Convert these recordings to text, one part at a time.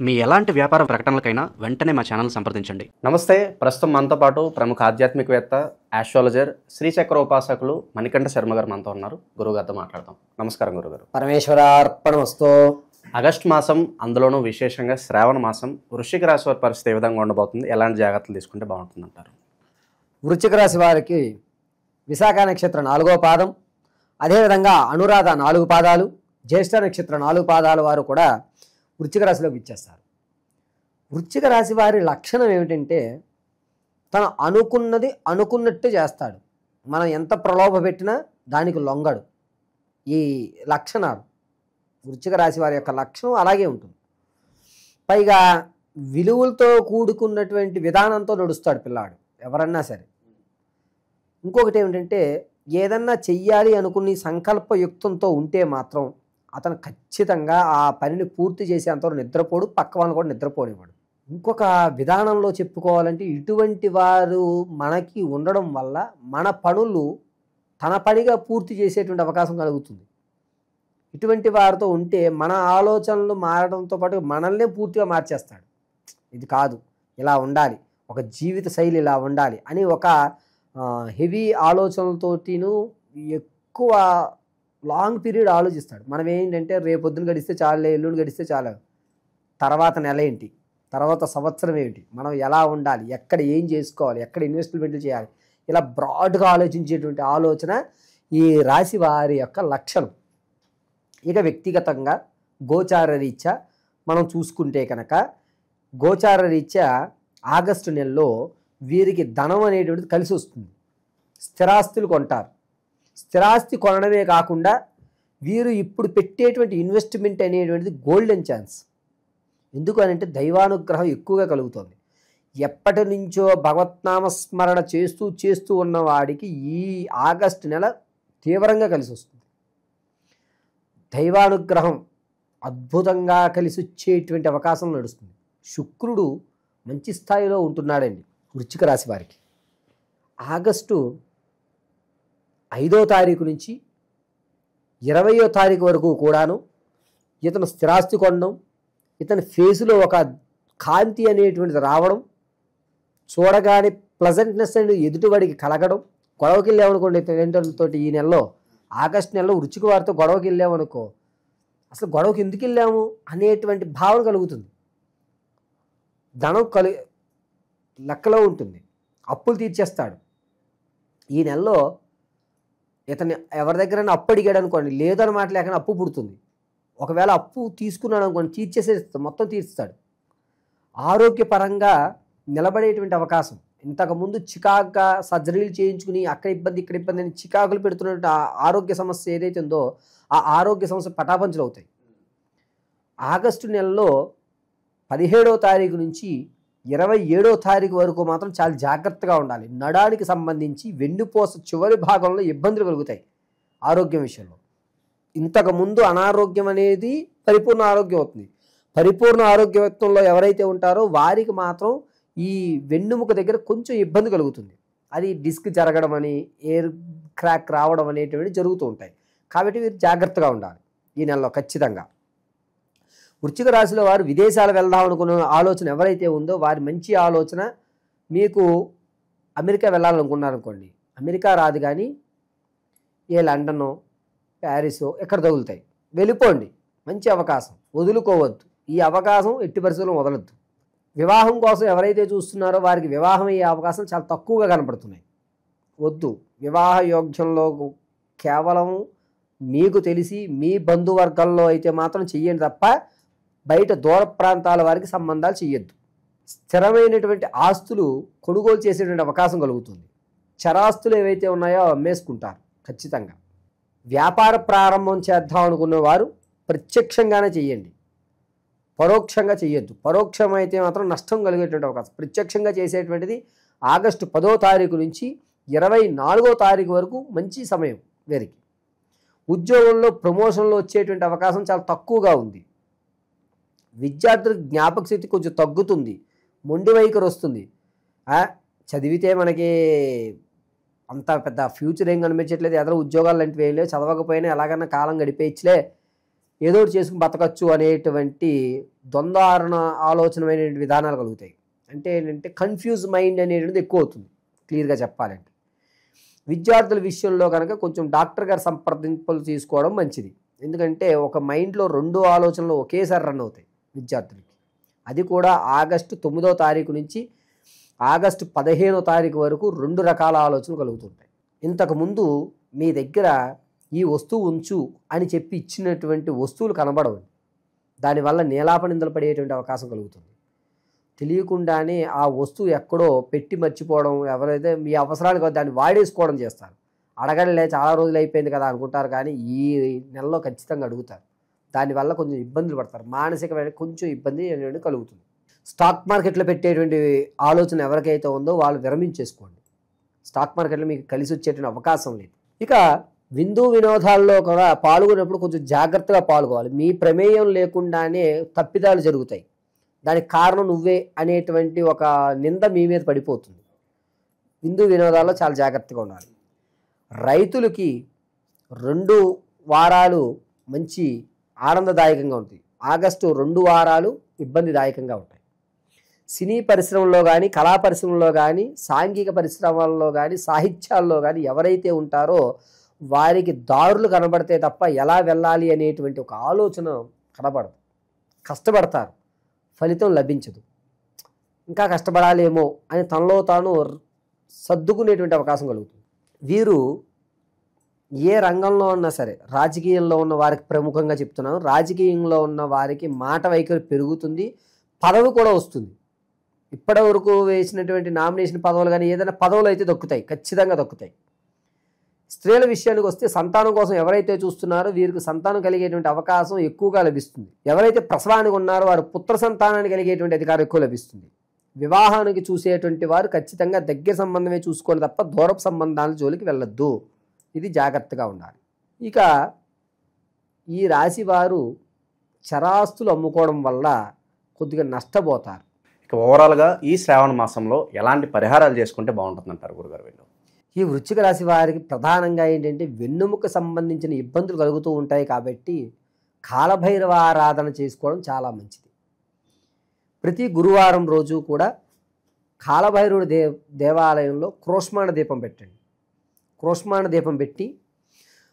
మీ ఎలాంటి వ్యాపార ప్రకటనలకైనా వెంటనే మా ఛానల్ సంప్రదించండి. నమస్తే. ప్రస్తుతం మనతో పాటు ప్రముఖ ఆధ్యాత్మికవేత్త, ఆస్ట్రాలజర్, శ్రీచక్ర ఉపాసకులు మణికంఠ శర్మ గారు మనతో ఉన్నారు. గురువుగారితో మాట్లాడదాం. నమస్కారం గురుగారు. పరమేశ్వరార్పణమస్తు. ఆగస్టు మాసం, అందులోనూ విశేషంగా శ్రావణ మాసం, వృశ్చిక రాశి వారి పరిస్థితి ఏ విధంగా ఉండబోతుంది? ఎలాంటి జాగ్రత్తలు తీసుకుంటే బాగుంటుంది అంటారు? వృశ్చిక రాశి వారికి విశాఖ నక్షత్రం 4వ పాదం, అదేవిధంగా అనురాధ 4 పాదాలు, జ్యేష్ఠ నక్షత్రం 4 పాదాల వారు కూడా వృశ్చిక రాశిలోకి ఇచ్చేస్తారు. వృశ్చిక రాశి వారి లక్షణం ఏమిటంటే తను అనుకున్నది అనుకున్నట్టు చేస్తాడు. మనం ఎంత ప్రలోభ పెట్టినా దానికి లొంగడు. ఈ లక్షణాలు వృశ్చిక రాశి వారి యొక్క లక్షణం అలాగే ఉంటుంది. పైగా విలువలతో కూడుకున్నటువంటి విధానంతో నడుస్తాడు పిల్లాడు ఎవరన్నా సరే. ఇంకొకటి ఏమిటంటే ఏదన్నా చెయ్యాలి అనుకుని సంకల్పయుక్తంతో ఉంటే మాత్రం అతను ఖచ్చితంగా ఆ పనిని పూర్తి చేసేంతవరకు నిద్రపోడు, పక్క వాళ్ళని కూడా నిద్రపోనివ్వడు. ఇంకొక విధానంలో చెప్పుకోవాలంటే ఇటువంటి వారు మనకి ఉండడం వల్ల మన పనులు తన పనిగా పూర్తి చేసేటువంటి అవకాశం కలుగుతుంది. ఇటువంటి వారితో ఉంటే మన ఆలోచనలు మారడంతో పాటు మనల్నే పూర్తిగా మార్చేస్తాడు. ఇది కాదు, ఇలా ఉండాలి, ఒక జీవిత శైలి ఇలా ఉండాలి అని ఒక హెవీ ఆలోచనలతోటిను ఎక్కువ లాంగ్ పీరియడ్ ఆలోచిస్తాడు. మనం ఏంటంటే రేపొద్దున గడిస్తే చాలే, ఎల్లుండి గడిస్తే చాలు, తర్వాత నెల ఏంటి, తర్వాత సంవత్సరం ఏంటి, మనం ఎలా ఉండాలి, ఎక్కడ ఏం చేసుకోవాలి, ఎక్కడ ఇన్వెస్ట్మెంట్లు చేయాలి, ఇలా బ్రాడ్గా ఆలోచించేటువంటి ఆలోచన ఈ రాశి వారి యొక్క లక్షణం. ఇక వ్యక్తిగతంగా గోచార రీత్యా మనం చూసుకుంటే కనుక గోచార రీత్యా ఆగస్టు నెలలో వీరికి ధనం అనేటువంటిది కలిసి వస్తుంది. స్థిరాస్తులు కొంటారు. స్థిరాస్తి కొనడమే కాకుండా వీరు ఇప్పుడు పెట్టేటువంటి ఇన్వెస్ట్మెంట్ అనేటువంటిది గోల్డెన్ ఛాన్స్. ఎందుకు అని అంటే దైవానుగ్రహం ఎక్కువగా కలుగుతుంది. ఎప్పటి నుంచో భగవత్నామస్మరణ చేస్తూ ఉన్న వాడికి ఈ ఆగస్టు నెల తీవ్రంగా కలిసి వస్తుంది. దైవానుగ్రహం అద్భుతంగా కలిసి వచ్చేటువంటి అవకాశం నడుస్తుంది. శుక్రుడు మంచి స్థాయిలో ఉంటున్నాడండి వృశ్చిక రాశి వారికి. ఆగస్టు 5వ తారీఖు నుంచి 20వ తారీఖు వరకు కూడాను ఇతను స్థిరాస్తి కొనడం, ఇతని ఫేసులో ఒక కాంతి అనేటువంటిది రావడం, చూడగానే ప్లజెంట్నెస్ అనేది ఎదుటివాడికి కలగడం. గొడవకి వెళ్ళామనుకోండి తల్లిదండ్రులతో, ఈ నెలలో ఆగస్టు నెలలో వృశ్చిక వారితో గొడవకి వెళ్ళామనుకో, అసలు గొడవకి ఎందుకు వెళ్ళాము అనేటువంటి భావన కలుగుతుంది. ధనం లెక్కలో ఉంటుంది. అప్పులు తీర్చేస్తాడు. ఈ నెలలో ఇతన్ని ఎవరి దగ్గరైనా అప్పు అడిగాడు అనుకోండి, లేదని మాట లేకనే అప్పు పుడుతుంది. ఒకవేళ అప్పు తీసుకున్నాడు అనుకోండి, మొత్తం తీర్చుతాడు. ఆరోగ్యపరంగా నిలబడేటువంటి అవకాశం. ఇంతకుముందు చికాకుగా సర్జరీలు చేయించుకుని అక్కడ ఇబ్బంది ఇక్కడ ఇబ్బంది అని చికాకులు పెడుతున్నటువంటి ఆరోగ్య సమస్య ఏదైతే ఉందో ఆ ఆరోగ్య సమస్య పటాపంచలు అవుతాయి. ఆగస్టు నెలలో 17వ తారీఖు నుంచి 27వ తారీఖు వరకు మాత్రం చాలా జాగ్రత్తగా ఉండాలి. నడానికి సంబంధించి వెన్నుపూస చివరి భాగంలో ఇబ్బందులు కలుగుతాయి ఆరోగ్యం విషయంలో. ఇంతకుముందు అనారోగ్యం అనేది పరిపూర్ణ ఆరోగ్యం అవుతుంది. పరిపూర్ణ ఆరోగ్యవంతంలో ఎవరైతే ఉంటారో వారికి మాత్రం ఈ వెన్నుముక దగ్గర కొంచెం ఇబ్బంది కలుగుతుంది. అది డిస్క్ జరగడం అని, ఎయిర్ క్రాక్ రావడం అనేటువంటివి జరుగుతూ ఉంటాయి. కాబట్టి మీరు జాగ్రత్తగా ఉండాలి ఈ నెలలో ఖచ్చితంగా. వృశ్చిక రాశిలో వారు విదేశాలు వెళ్దాం అనుకున్న ఆలోచన ఎవరైతే ఉందో వారి మంచి ఆలోచన. మీకు అమెరికా వెళ్ళాలనుకున్నారనుకోండి, అమెరికా రాదు కానీ ఏ లండనో ప్యారిసో ఎక్కడ తగులుతాయి, వెళ్ళిపోండి. మంచి అవకాశం, వదులుకోవద్దు. ఈ అవకాశం ఎట్టి పరిస్థితుల్లో వదలొద్దు. వివాహం కోసం ఎవరైతే చూస్తున్నారో వారికి వివాహం అయ్యే అవకాశం చాలా తక్కువగా కనపడుతున్నాయి. వద్దు. వివాహ యోగ్యంలో కేవలం మీకు తెలిసి మీ బంధువర్గాల్లో అయితే మాత్రం చెయ్యండి తప్ప బయట దూర ప్రాంతాల వారికి సంబంధాలు చెయ్యొద్దు. స్థిరమైనటువంటి ఆస్తులు కొనుగోలు చేసేటువంటి అవకాశం కలుగుతుంది. చరాస్తులు ఏవైతే ఉన్నాయో అమ్మేసుకుంటారు ఖచ్చితంగా. వ్యాపార ప్రారంభం చేద్దాం అనుకున్న వారు ప్రత్యక్షంగానే చెయ్యండి, పరోక్షంగా చెయ్యొద్దు. పరోక్షం అయితే మాత్రం నష్టం కలిగేటువంటి అవకాశం. ప్రత్యక్షంగా చేసేటువంటిది ఆగస్టు 10వ తారీఖు నుంచి 24వ తారీఖు వరకు మంచి సమయం వీరికి. ఉద్యోగంలో ప్రమోషన్లో వచ్చేటువంటి అవకాశం చాలా తక్కువగా ఉంది. విద్యార్థులకు జ్ఞాపక శక్తి కొంచెం తగ్గుతుంది, మొండి వైఖరి వస్తుంది. చదివితే మనకి అంత పెద్ద ఫ్యూచర్ ఏం కనిపించట్లేదు, ఎదరో ఉద్యోగాలు లాంటివి ఏం లేవు, చదవకపోయినా ఎలాగన్నా కాలం గడిపేయచ్చులే ఏదో ఒకటి చేసుకుని బతకచ్చు అనేటువంటి ద్వంద్వారణ ఆలోచనమైన విధానాలు కలుగుతాయి. అంటే ఏంటంటే కన్ఫ్యూజ్ మైండ్ అనేటువంటిది ఎక్కువ అవుతుంది. క్లియర్గా చెప్పాలంటే విద్యార్థుల విషయంలో కనుక కొంచెం డాక్టర్ గారి సంప్రదింపులు తీసుకోవడం మంచిది. ఎందుకంటే ఒక మైండ్లో 2 ఆలోచనలు ఒకేసారి రన్ అవుతాయి విద్యార్థులకి. అది కూడా ఆగస్టు 9వ తారీఖు నుంచి ఆగస్టు 15వ తారీఖు వరకు 2 రకాల ఆలోచనలు కలుగుతుంటాయి. ఇంతకుముందు మీ దగ్గర ఈ వస్తువు ఉంచు అని చెప్పి ఇచ్చినటువంటి వస్తువులు కనబడవు. దానివల్ల నీలాపనిందలు పడేటువంటి అవకాశం కలుగుతుంది. తెలియకుండానే ఆ వస్తువు ఎక్కడో పెట్టి మర్చిపోవడం, ఎవరైతే మీ అవసరానికి దాన్ని వాడేసుకోవడం చేస్తారు. అడగలే చాలా రోజులు అయిపోయింది కదా అనుకుంటారు, కానీ ఈ నెలలో ఖచ్చితంగా అడుగుతారు. దానివల్ల కొంచెం ఇబ్బందులు పడతారు. మానసికమైన కొంచెం ఇబ్బంది అనేది కలుగుతుంది. స్టాక్ మార్కెట్లో పెట్టేటువంటి ఆలోచన ఎవరికైతే ఉందో వాళ్ళు విరమించేసుకోండి. స్టాక్ మార్కెట్లో మీకు కలిసి వచ్చేటువంటి అవకాశం లేదు. ఇక విందు వినోదాల్లో కూడా పాల్గొన్నప్పుడు కొంచెం జాగ్రత్తగా పాల్గొవాలి. మీ ప్రమేయం లేకుండానే తప్పిదాలు జరుగుతాయి. దానికి కారణం నువ్వే అనేటువంటి ఒక నింద మీ మీద పడిపోతుంది. విందు వినోదాల్లో చాలా జాగ్రత్తగా ఉండాలి. రైతులకి 2 వారాలు మంచి ఆనందదాయకంగా ఉంటాయి. ఆగస్టు 2 వారాలు ఇబ్బందిదాయకంగా ఉంటాయి. సినీ పరిశ్రమలో కానీ, కళా పరిశ్రమలో కానీ, సాంఘిక పరిశ్రమల్లో కానీ, సాహిత్యాల్లో కానీ ఎవరైతే ఉంటారో వారికి దారులు కనబడితే తప్ప ఎలా వెళ్ళాలి అనేటువంటి ఒక ఆలోచన కనబడదు. కష్టపడతారు, ఫలితం లభించదు. ఇంకా కష్టపడాలేమో అని తనలో తాను సర్దుకునేటువంటి అవకాశం కలుగుతుంది. వీరు ఏ రంగంలో ఉన్నా సరే, రాజకీయంలో ఉన్న వారికి ప్రముఖంగా చెప్తున్నాను, రాజకీయంలో ఉన్న వారికి మాట వైఖరి పెరుగుతుంది, పదవి కూడా వస్తుంది. ఇప్పటి వరకు వేసినటువంటి నామినేషన్ పదవులు కానీ ఏదైనా పదవులు అయితే దొక్కుతాయి, ఖచ్చితంగా దొక్కుతాయి. స్త్రీల విషయానికి వస్తే సంతానం కోసం ఎవరైతే చూస్తున్నారో వీరికి సంతానం కలిగేటువంటి అవకాశం ఎక్కువగా లభిస్తుంది. ఎవరైతే ప్రసవానికి ఉన్నారో వారు పుత్ర సంతానాన్ని కలిగేటువంటి అధికారం ఎక్కువ లభిస్తుంది. వివాహానికి చూసేటువంటి వారు ఖచ్చితంగా దగ్గర సంబంధమే చూసుకోవాలి తప్ప దూరపు సంబంధాల జోలికి వెళ్ళొద్దు. ఇది జాగ్రత్తగా ఉండాలి. ఇక ఈ రాశి వారు చరాస్తులు అమ్ముకోవడం వల్ల కొద్దిగా నష్టపోతారు. ఇక ఓవరాల్గా ఈ శ్రావణ మాసంలో ఎలాంటి పరిహారాలు చేసుకుంటే బాగుంటుందంటారు గురుగారు వీళ్ళు? ఈ వృశ్చిక రాశి వారికి ప్రధానంగా ఏంటంటే వెన్నుముక సంబంధించిన ఇబ్బందులు కలుగుతూ ఉంటాయి కాబట్టి కాలభైరవ ఆరాధన చేసుకోవడం చాలా మంచిది. ప్రతి గురువారం రోజు కూడా కాలభైరవుడి దేవాలయంలో క్రోష్మాణ దీపం పెట్టండి. క్రోష్మాణ దీపం పెట్టి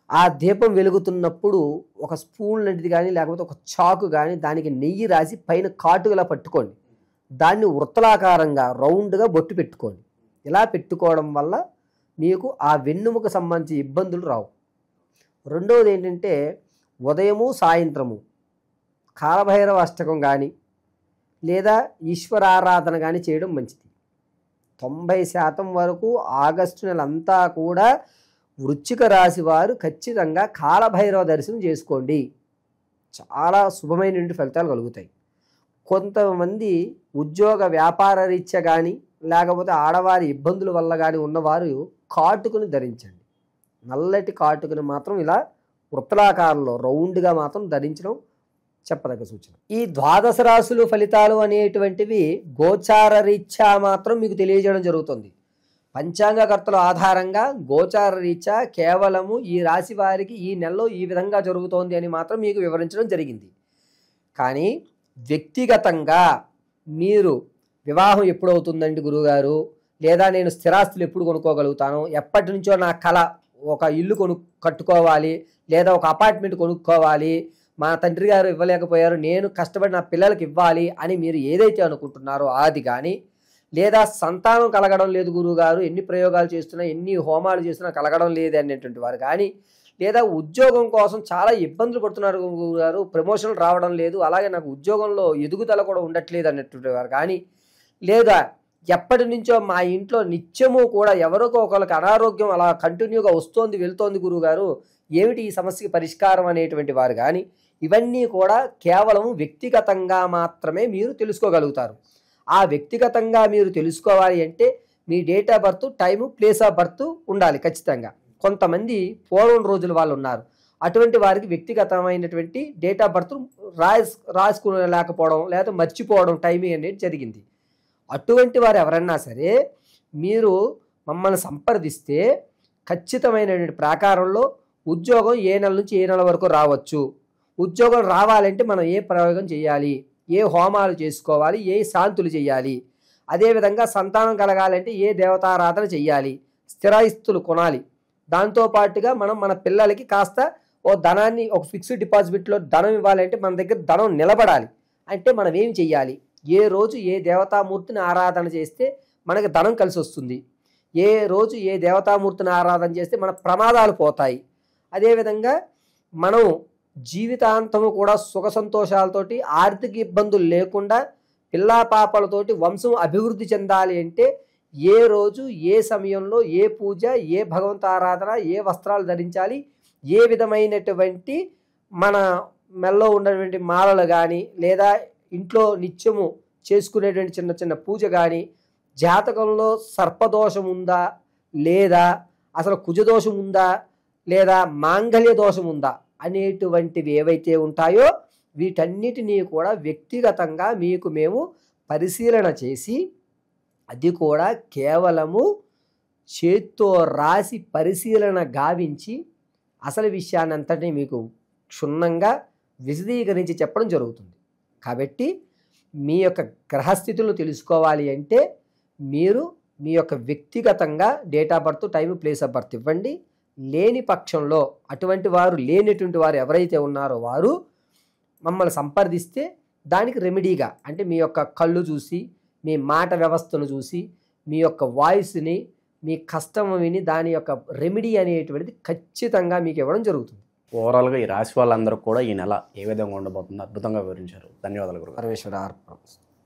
ఆ దీపం వెలుగుతున్నప్పుడు ఒక స్పూన్ లాంటిది కానీ లేకపోతే ఒక చాకు కానీ దానికి నెయ్యి రాసి పైన కాటుగా పట్టుకోండి. దాన్ని వృత్తలాకారంగా రౌండ్గా బొట్టు పెట్టుకోండి. ఇలా పెట్టుకోవడం వల్ల మీకు ఆ వెన్నుముక సంబంధించి ఇబ్బందులు రావు. రెండవది ఏంటంటే ఉదయము సాయంత్రము కాలభైరవ అష్టకం కానీ లేదా ఈశ్వరారాధన కానీ చేయడం మంచిది. 90% వరకు ఆగస్టు నెల అంతా కూడా వృశ్చిక రాశి వారు ఖచ్చితంగా కాలభైరవ దర్శనం చేసుకోండి. చాలా శుభమైన ఫలితాలు కలుగుతాయి. కొంతమంది ఉద్యోగ వ్యాపార రీత్యా కానీ లేకపోతే ఆడవారి ఇబ్బందుల వల్ల కానీ ఉన్నవారు కాటుకుని ధరించండి. నల్లటి కాటుకుని మాత్రం ఇలా వృత్తలాకారంలో రౌండ్గా మాత్రం ధరించడం చెప్పదగ్గ సూచన. ఈ ద్వాదశ రాశులు ఫలితాలు అనేటువంటివి గోచార రీత్యా మాత్రం మీకు తెలియజేయడం జరుగుతుంది. పంచాంగకర్తల ఆధారంగా గోచార రీత్యా కేవలము ఈ రాశి వారికి ఈ నెలలో ఈ విధంగా జరుగుతోంది అని మాత్రం మీకు వివరించడం జరిగింది. కానీ వ్యక్తిగతంగా మీరు వివాహం ఎప్పుడు అవుతుందండి గురువుగారు, లేదా నేను స్థిరాస్తులు ఎప్పుడు కొనుక్కోగలుగుతాను, ఎప్పటి నుంచో నా కళ ఒక ఇల్లు కట్టుకోవాలి లేదా ఒక అపార్ట్మెంట్ కొనుక్కోవాలి, మా తండ్రి గారు ఇవ్వలేకపోయారు నేను కష్టపడి నా పిల్లలకి ఇవ్వాలి అని మీరు ఏదైతే అనుకుంటున్నారో అది కానీ, లేదా సంతానం కలగడం లేదు గురువుగారు, ఎన్ని ప్రయోగాలు చేస్తున్నా ఎన్ని హోమాలు చేస్తున్నా కలగడం లేదు అనేటువంటి వారు కానీ, లేదా ఉద్యోగం కోసం చాలా ఇబ్బందులు పడుతున్నారు గురువుగారు, ప్రమోషన్లు రావడం లేదు, అలాగే నాకు ఉద్యోగంలో ఎదుగుదల కూడా ఉండట్లేదు అనేటువంటి వారు కానీ, లేదా ఎప్పటి నుంచో మా ఇంట్లో నిత్యము కూడా ఎవరికో ఒకరికి అనారోగ్యం అలా కంటిన్యూగా వస్తోంది వెళ్తోంది గురువుగారు, ఏమిటి ఈ సమస్యకి పరిష్కారం అనేటువంటి వారు కానీ, ఇవన్నీ కూడా కేవలం వ్యక్తిగతంగా మాత్రమే మీరు తెలుసుకోగలుగుతారు. ఆ వ్యక్తిగతంగా మీరు తెలుసుకోవాలి అంటే మీ date of birth, time, place of birth ఉండాలి ఖచ్చితంగా. కొంతమంది పూర్వం రోజుల వాళ్ళు ఉన్నారు, అటువంటి వారికి వ్యక్తిగతమైనటువంటి డేట్ ఆఫ్ బర్త్ రాసుకోలేకపోవడం లేదా మర్చిపోవడం టైమింగ్ అనేది జరిగింది. అటువంటి వారు ఎవరన్నా సరే మీరు మమ్మల్ని సంప్రదిస్తే ఖచ్చితమైనటువంటి ప్రాకారంలో ఉద్యోగం ఏ నెల నుంచి ఏ నెల వరకు రావచ్చు, ఉద్యోగం రావాలంటే మనం ఏ ప్రయోగం చేయాలి, ఏ హోమాలు చేసుకోవాలి, ఏ శాంతులు చేయాలి, అదేవిధంగా సంతానం కలగాలంటే ఏ దేవతారాధన చేయాలి, స్థిరాస్తులు కొనాలి. దాంతోపాటుగా మనం మన పిల్లలకి కాస్త ఓ ధనాన్ని ఒక ఫిక్స్డ్ డిపాజిట్లో ధనం ఇవ్వాలంటే మన దగ్గర ధనం నిలబడాలి అంటే మనం ఏం చెయ్యాలి, ఏ రోజు ఏ దేవతామూర్తిని ఆరాధన చేస్తే మనకి ధనం కలిసి వస్తుంది, ఏ రోజు ఏ దేవతామూర్తిని ఆరాధన చేస్తే మన ప్రమాదాలు పోతాయి, అదేవిధంగా మనం జీవితాంతము కూడా సుఖ సంతోషాలతోటి ఆర్థిక ఇబ్బందులు లేకుండా పిల్లా పాపలతోటి వంశం అభివృద్ధి చెందాలి అంటే ఏ రోజు ఏ సమయంలో ఏ పూజ, ఏ భగవంత ఆరాధన, ఏ వస్త్రాలు ధరించాలి, ఏ విధమైనటువంటి మన మెల్లో ఉన్నటువంటి మాలలు కానీ లేదా ఇంట్లో నిత్యము చేసుకునేటువంటి చిన్న చిన్న పూజ కానీ, జాతకంలో సర్పదోషం ఉందా లేదా అసలు కుజదోషం ఉందా లేదా మాంగళ్య దోషం ఉందా అనేటువంటివి ఏవైతే ఉంటాయో వీటన్నిటినీ కూడా వ్యక్తిగతంగా మీకు మేము పరిశీలన చేసి, అది కూడా కేవలము చేత్తో రాసి పరిశీలన గావించి అసలు విషయాన్ని అంతటినీ మీకు క్షుణ్ణంగా విశదీకరించి చెప్పడం జరుగుతుంది. కాబట్టి మీ యొక్క గ్రహస్థితులను తెలుసుకోవాలి అంటే మీరు మీ యొక్క వ్యక్తిగతంగా date of birth, time, place of birth ఇవ్వండి. లేని పక్షంలో లేనటువంటి వారు ఎవరైతే ఉన్నారో వారు మమ్మల్ని సంప్రదిస్తే దానికి రెమెడీగా అంటే మీ యొక్క కళ్ళు చూసి, మీ మాట వ్యవస్థను చూసి, మీ యొక్క వాయిస్ని, మీ కష్టం విని దాని యొక్క రెమెడీ అనేటువంటిది ఖచ్చితంగా మీకు ఇవ్వడం జరుగుతుంది. ఓవరాల్గా ఈ రాశి వాళ్ళందరూ కూడా ఈ నెల ఏ విధంగా ఉండబోతుందో అద్భుతంగా వివరించారు. ధన్యవాదాలు గురుగారు. పరమేశ్వర అర్పణ.